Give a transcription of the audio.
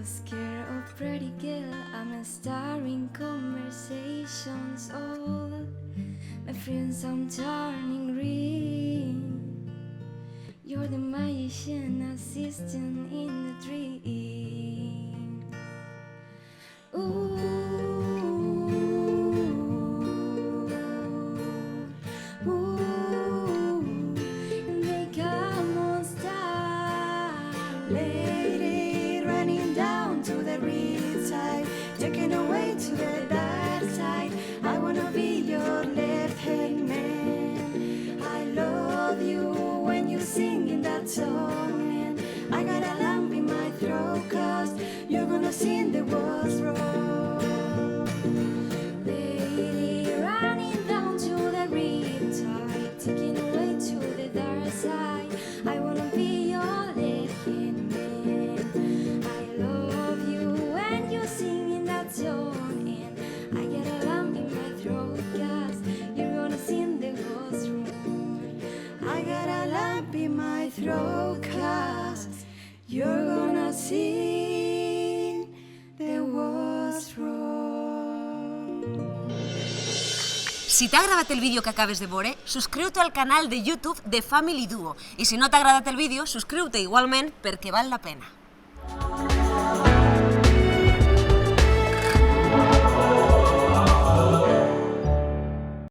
scared of pretty girl. I'm a star in conversations. All my friends, I'm turning green. You're the magician assistant in the dream. Ooh, ooh, make a monster lady running down to the riptide, taken away to the dark side. I wanna be your left-hand man. I love you when you sing in that song, and I got a lump in my throat 'cause you're gonna sing the world's wrong. Lady running down to the riptide, taken away to the dark side. I wanna be your left-hand man. I love you when you sing in that song, and I get a lump in my throat 'cause you're gonna sing the world's wrong. I got a lump in my throat 'cause you're gonna sing the world's wrong. Si t'ha agradat el vídeo que acabes de veure, subscriu-te al canal de YouTube de Family Duo. I si no t'ha agradat el vídeo, subscriu-te igualment perquè val la pena.